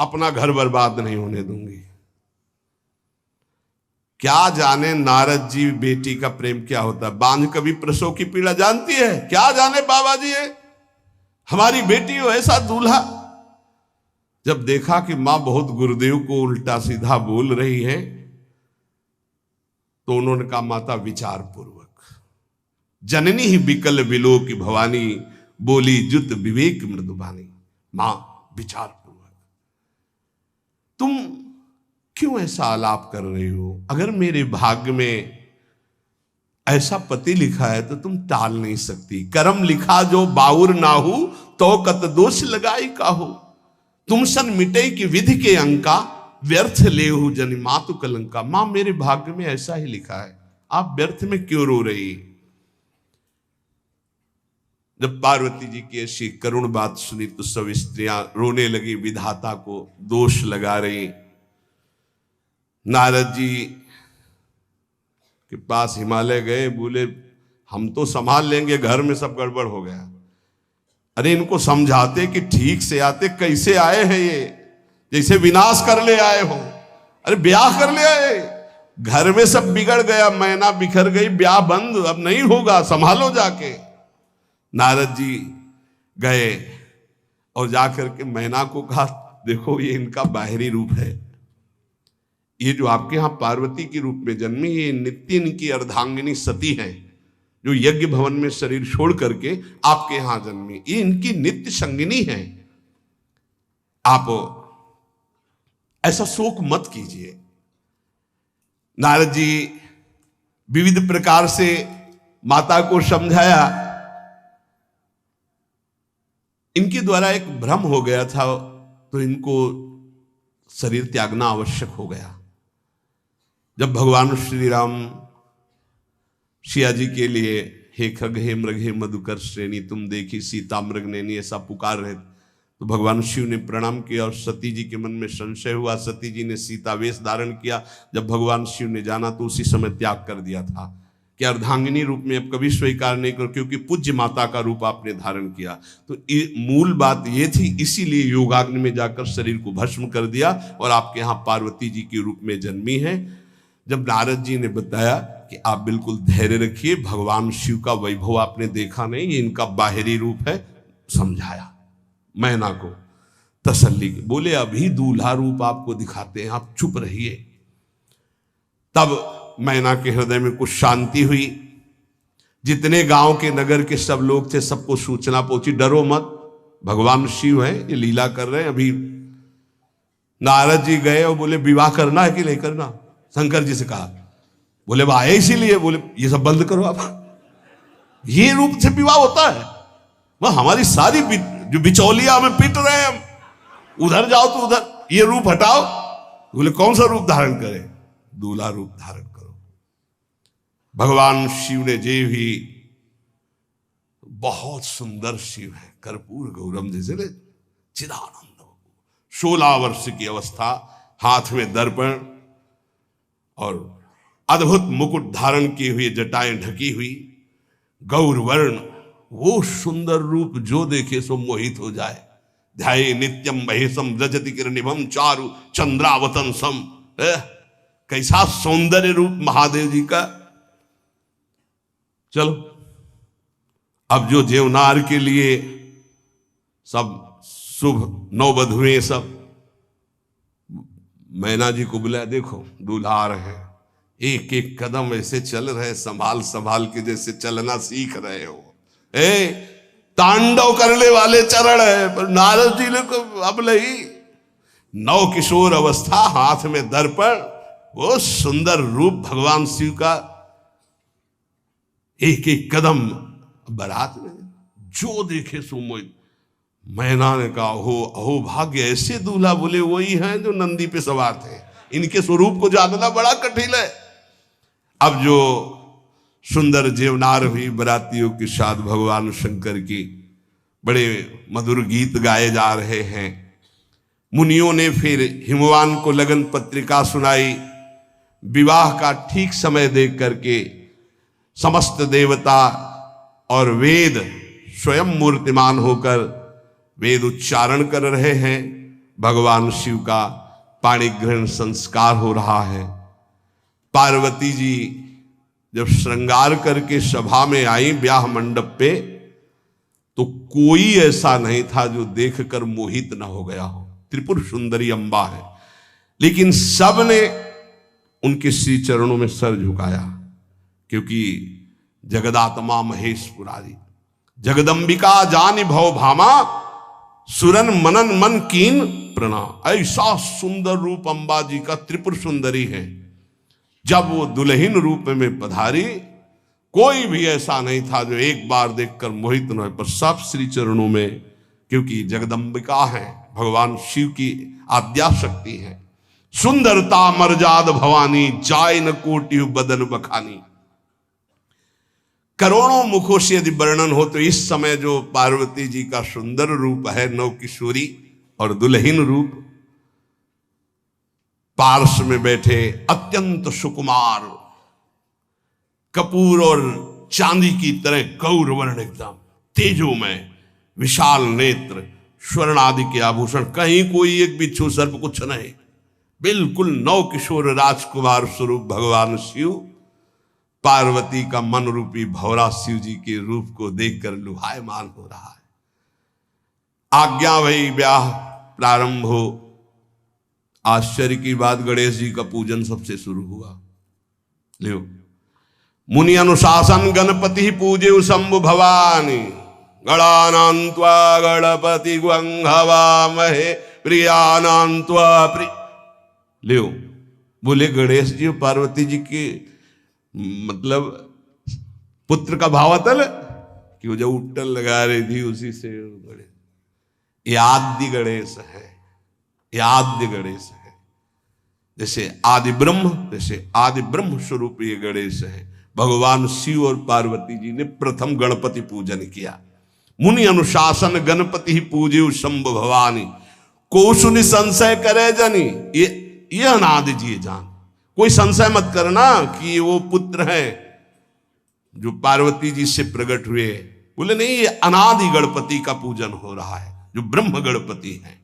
अपना घर बर्बाद नहीं होने दूंगी। क्या जाने नारद जी बेटी का प्रेम क्या होता है, बांझ कभी प्रसव की पीड़ा जानती है, क्या जाने बाबा जी है हमारी बेटी हो ऐसा दूल्हा। जब देखा कि मां बहुत गुरुदेव को उल्टा सीधा बोल रही है तो उन्होंने कहा, माता विचार पूर्वक, जननी ही बिकल बिलो की भवानी, बोली जुत विवेक मृदुबानी। मां विचार पूर्वक, तुम क्यों ऐसा आलाप कर रही हो, अगर मेरे भाग्य में ऐसा पति लिखा है तो तुम टाल नहीं सकती। करम लिखा जो बाउर नाहू, तो कत दोष लगाई काहू। तुम सन मिटे की विधि के अंका, व्यर्थ लेहु जनि मातु कलंका। मां मेरे भाग्य में ऐसा ही लिखा है, आप व्यर्थ में क्यों रो रही। जब पार्वती जी की ऐसी करुण बात सुनी तो सब स्त्रियां रोने लगी, विधाता को दोष लगा रही। नारद जी के पास हिमालय गए, बोले हम तो संभाल लेंगे, घर में सब गड़बड़ हो गया। अरे इनको समझाते कि ठीक से आते, कैसे आए हैं ये, जैसे विनाश कर ले आए हो। अरे ब्याह कर ले आए, घर में सब बिगड़ गया, मैना बिखर गई, ब्याह बंद, अब नहीं होगा, संभालो जाके। नारद जी गए और जाकर के मैना को कहा, देखो ये इनका बाहरी रूप है, ये जो आपके यहां पार्वती के रूप में जन्मी, ये नित्य इनकी अर्धांगिनी सती है, जो यज्ञ भवन में शरीर छोड़ करके आपके यहां जन्मी, ये इनकी नित्य संगिनी है। आप ऐसा शोक मत कीजिए। नारद जी विविध प्रकार से माता को समझाया। इनके द्वारा एक भ्रम हो गया था, तो इनको शरीर त्यागना आवश्यक हो गया। जब भगवान श्री राम सिया जी के लिए, हे खग हे मृग हे मधुकर श्रेणी, तुम देखी सीता मृग नैनी, ऐसा पुकार रहे, तो भगवान शिव ने प्रणाम किया और सती जी के मन में संशय हुआ। सती जी ने सीता वेश धारण किया। जब भगवान शिव ने जाना तो उसी समय त्याग कर दिया था कि अर्धांगिनी रूप में अब कभी स्वीकार नहीं करो, क्योंकि पूज्य माता का रूप आपने धारण किया। तो मूल बात ये थी, इसीलिए योगाग्नि में जाकर शरीर को भस्म कर दिया और आपके यहाँ पार्वती जी के रूप में जन्मी है। जब नारद जी ने बताया कि आप बिल्कुल धैर्य रखिए, भगवान शिव का वैभव आपने देखा नहीं, ये इनका बाहरी रूप है, समझाया मैना को तसल्ली। बोले अभी दूल्हा रूप आपको दिखाते हैं, आप चुप रहिए। तब मैना के हृदय में कुछ शांति हुई। जितने गांव के नगर के सब लोग थे, सबको सूचना पहुंची, डरो मत, भगवान शिव है, ये लीला कर रहे हैं। अभी नारद जी गए और बोले विवाह करना है कि नहीं करना, शंकर जी से कहा। बोले वह आए इसीलिए, बोले ये सब बंद करो आप, ये रूप से विवाह होता है, वह हमारी सारी जो बिचौलिया हमें पीट रहे हैं, हम उधर जाओ तो उधर, ये रूप हटाओ। बोले कौन सा रूप धारण करें, दूल्हा रूप धारण करो। भगवान शिव ने जे भी, बहुत सुंदर शिव है, कर्पूर गौरम जैसे चिदानंद, 16 वर्ष की अवस्था, हाथ में दर्पण और अद्भुत मुकुट धारण किए हुए, जटाएं ढकी हुई, गौर वर्ण वो सुंदर रूप जो देखे सो मोहित हो जाए। ध्याये नित्यम महेशम रजति किरणिभम चारु चंद्रावतन सम। कैसा सौंदर्य रूप महादेव जी का। चलो अब जो जेवनार के लिए सब शुभ नववधुएं सब मैना जी को बुलाया, देखो दूल्हा आ रहे हैं, एक एक कदम ऐसे चल रहे, संभाल संभाल के जैसे चलना सीख रहे हो। तांडव करने वाले चरण है, पर नारद जी ने को अब नहीं, नव किशोर अवस्था, हाथ में दर्पण, वो सुंदर रूप भगवान शिव का, एक एक कदम बारात में जो देखे सो मोहित। मैना ने कहा हो अहो भाग्य, ऐसे दूल्हा बोले वही हैं जो नंदी पे सवार थे, इनके स्वरूप को जानना बड़ा कठिन है। अब जो सुंदर जेवनार हुई बरातियों के साथ भगवान शंकर की बड़े मधुर गीत गाए जा रहे हैं। मुनियों ने फिर हिमवान को लगन पत्रिका सुनाई। विवाह का ठीक समय देख करके समस्त देवता और वेद स्वयं मूर्तिमान होकर वेद उच्चारण कर रहे हैं। भगवान शिव का पाणी ग्रहण संस्कार हो रहा है। पार्वती जी जब श्रृंगार करके सभा में आई ब्याह मंडप पे, तो कोई ऐसा नहीं था जो देखकर मोहित न हो गया हो। त्रिपुर सुंदरी अम्बा है, लेकिन सब ने उनके श्री चरणों में सर झुकाया, क्योंकि जगदात्मा महेश पुरारी जगदम्बिका जानि भव भामा सुरन मनन मन कीन प्रणाम। ऐसा सुंदर रूप अम्बा जी का त्रिपुर सुंदरी है। जब वो दुल्हन रूप में पधारी, कोई भी ऐसा नहीं था जो एक बार देखकर मोहित न हो, पर सब श्री चरणों में, क्योंकि जगदम्बिका है, भगवान शिव की आद्या शक्ति है। सुंदरता मर्जाद भवानी जाय न कोटि बदन बखानी। करोड़ों मुखों से यदि वर्णन हो तो इस समय जो पार्वती जी का सुंदर रूप है, नव किशोरी और दुल्हन रूप, पार्श्व में बैठे अत्यंत सुकुमार, कपूर और चांदी की तरह गौर वर्ण, एकदम तेजोमय, विशाल नेत्र, स्वर्ण आदि के आभूषण, कहीं कोई एक बिच्छू सर्प कुछ नहीं, बिल्कुल नव किशोर राजकुमार स्वरूप भगवान शिव। पार्वती का मन रूपी भौरा शिव जी के रूप को देखकर लुभायमान हो रहा है। आज्ञा भई ब्याह प्रारंभ हो। आश्चर्य की बात, गणेश जी का पूजन सबसे शुरू हुआ। लियो, मुनि अनुशासन गणपति पूजे शंभु भवानी गणानान्त्वा गणपति ग्वंघवामहे प्रियानान्त्वा प्रिय। लियो, बोले गणेश जी और पार्वती जी के मतलब पुत्र का भावातल कि वो जब उट्टल लगा रही थी उसी से गणेश, ये आदि गणेश है, ये आद्य गणेश है। जैसे आदि ब्रह्म, जैसे आदि ब्रह्म स्वरूप ये गणेश है। भगवान शिव और पार्वती जी ने प्रथम गणपति पूजन किया। मुनि अनुशासन गणपति ही पूजे शंभु भवानी को सुनि संशय करे जनी। ये अनादि जी जान, कोई संशय मत करना कि वो पुत्र है जो पार्वती जी से प्रकट हुए। बोले नहीं, ये अनादि गणपति का पूजन हो रहा है जो ब्रह्म गणपति है।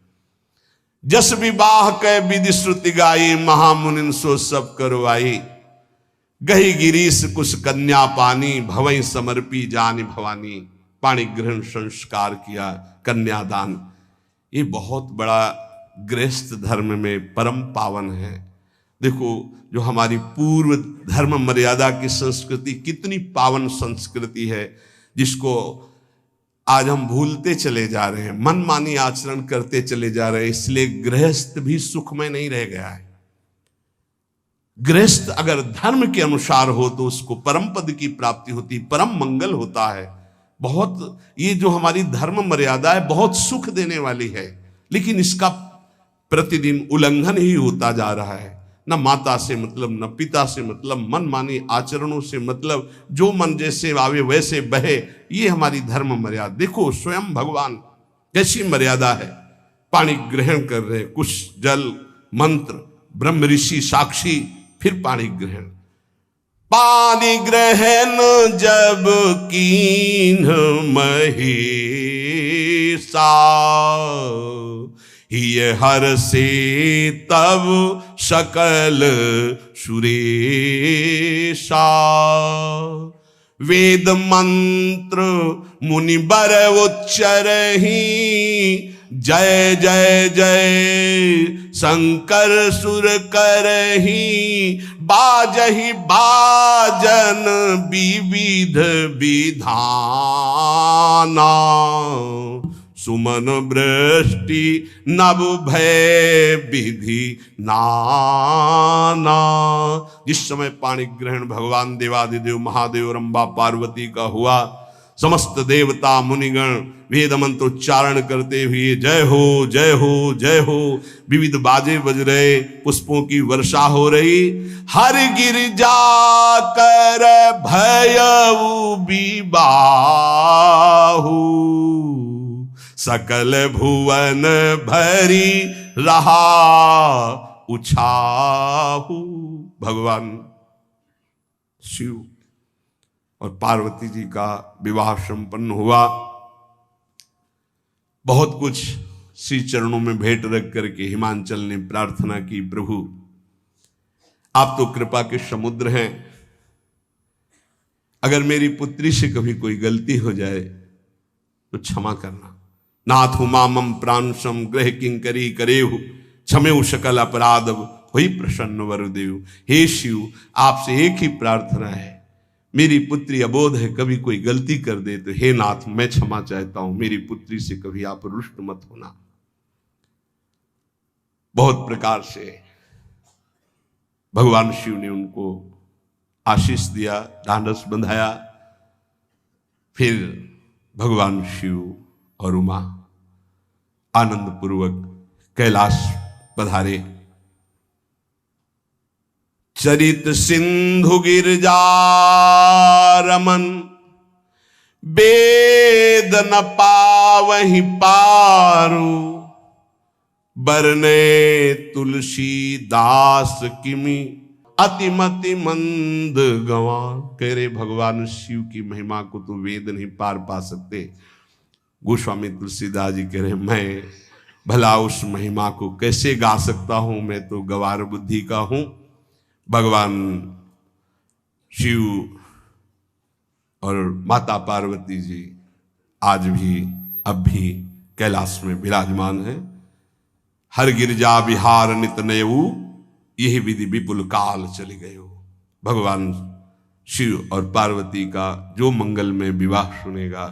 जस विवाह कै विधि श्रुति गाई महामुनिन सो सब करवाई। गही गिरीश कुश कन्या पानी भवई समर्पी जानी भवानी। पाणी ग्रहण संस्कार किया, कन्यादान। ये बहुत बड़ा गृहस्थ धर्म में परम पावन है। देखो, जो हमारी पूर्व धर्म मर्यादा की संस्कृति कितनी पावन संस्कृति है, जिसको आज हम भूलते चले जा रहे हैं, मनमानी आचरण करते चले जा रहे हैं। इसलिए गृहस्थ भी सुखमय नहीं रह गया है। गृहस्थ अगर धर्म के अनुसार हो तो उसको परम पद की प्राप्ति होती, परम मंगल होता है। बहुत ये जो हमारी धर्म मर्यादा है बहुत सुख देने वाली है, लेकिन इसका प्रतिदिन उल्लंघन ही होता जा रहा है। न माता से मतलब, न पिता से मतलब, मनमानी आचरणों से मतलब, जो मन जैसे आवे वैसे बहे, ये हमारी धर्म मर्यादा। देखो स्वयं भगवान कैसी मर्यादा है, पानी ग्रहण कर रहे, कुछ जल मंत्र, ब्रह्म ऋषि साक्षी, फिर पानी ग्रहण। पानी ग्रहण जब कीन महेशा, ये हर से तब सकल सुरेशा। वेद मंत्र मुनि बर उच्चरहि, जय जय जय शंकर सुर करहि। बाजहि बाजन विविध विधाना, सुमन वृष्टि नभ भय विधि नाना। जिस समय पाणी ग्रहण भगवान देवादिदेव महादेव रंबा पार्वती का हुआ, समस्त देवता मुनिगण वेद मंत्र उच्चारण करते हुए जय हो जय हो जय हो, विविध बाजे बज रहे, पुष्पों की वर्षा हो रही। हर गिरजा कर भयउ विबाहु, सकल भुवन भरी रहा उछाहु। भगवान शिव और पार्वती जी का विवाह संपन्न हुआ। बहुत कुछ श्री चरणों में भेंट रख करके हिमांचल ने प्रार्थना की, प्रभु आप तो कृपा के समुद्र हैं, अगर मेरी पुत्री से कभी कोई गलती हो जाए तो क्षमा करना। नाथ मामम प्रांशम ग्रह किंकरी करेहु, क्षमेउ सकल अपराध हुई प्रसन्न वरुदेव। हे शिव, आपसे एक ही प्रार्थना है, मेरी पुत्री अबोध है, कभी कोई गलती कर दे तो हे नाथ मैं क्षमा चाहता हूं, मेरी पुत्री से कभी आप रुष्ट मत होना। बहुत प्रकार से भगवान शिव ने उनको आशीष दिया, ढांढस बंधाया। फिर भगवान शिव और उमा आनंद पूर्वक कैलाश पधारे। चरित सिंधु गिरजा रमन, वेद न पावहि पारू। बरने तुलसी दास किमि, अतिमति मंद गवा। कह रहे भगवान शिव की महिमा को तो वेद नहीं पार पा सकते। गोस्वामी तुलसीदास जी कह रहे मैं भला उस महिमा को कैसे गा सकता हूं, मैं तो गवार बुद्धि का हूं। भगवान शिव और माता पार्वती जी आज भी अब भी कैलाश में विराजमान है। हर गिरजा विहार नित नयऊ, यही विधि विपुल काल चले गए हो। भगवान शिव और पार्वती का जो मंगल में विवाह सुनेगा,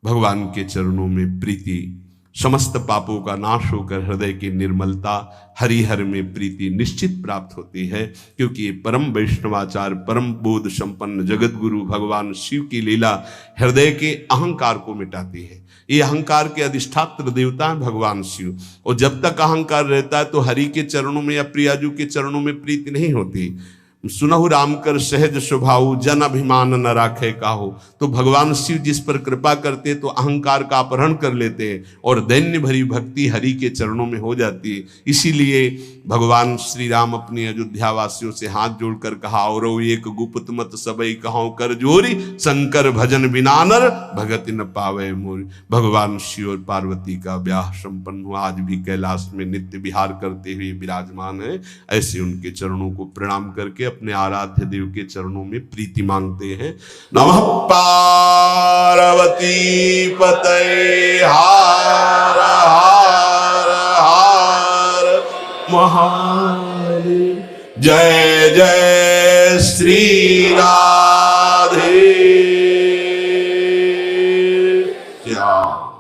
भगवान के चरणों में प्रीति, समस्त पापों का नाश होकर हृदय की निर्मलता, हरिहर में प्रीति निश्चित प्राप्त होती है। क्योंकि ये परम वैष्णवाचार, परम बोध संपन्न जगत गुरु भगवान शिव की लीला हृदय के अहंकार को मिटाती है। ये अहंकार के अधिष्ठात्र देवता है भगवान शिव, और जब तक अहंकार रहता है तो हरि के चरणों में या प्रियाजू के चरणों में प्रीति नहीं होती। सुनहु राम कर सहज स्वभाव, जन अभिमान न राखे काहू। तो भगवान शिव जिस पर कृपा करते तो अहंकार का अपहरण कर लेते और दैन्य भरी भक्ति हरि के चरणों में हो जाती है। इसीलिए भगवान श्री राम अपनी अयोध्या वासियों से हाथ जोड़कर कहा, और एक गुप्त मत सबई कहाऊं कर जोरी, शंकर भजन बिना नर भगति न पावे मोरी। भगवान शिव और पार्वती का ब्याह संपन्न हुआ, आज भी कैलाश में नित्य विहार करते हुए विराजमान है। ऐसे उनके चरणों को प्रणाम करके अपने आराध्य देव के चरणों में प्रीति मांगते हैं। नमः पार्वती पतये हर हर हर महादेव। जय जय श्री राधे श्याम।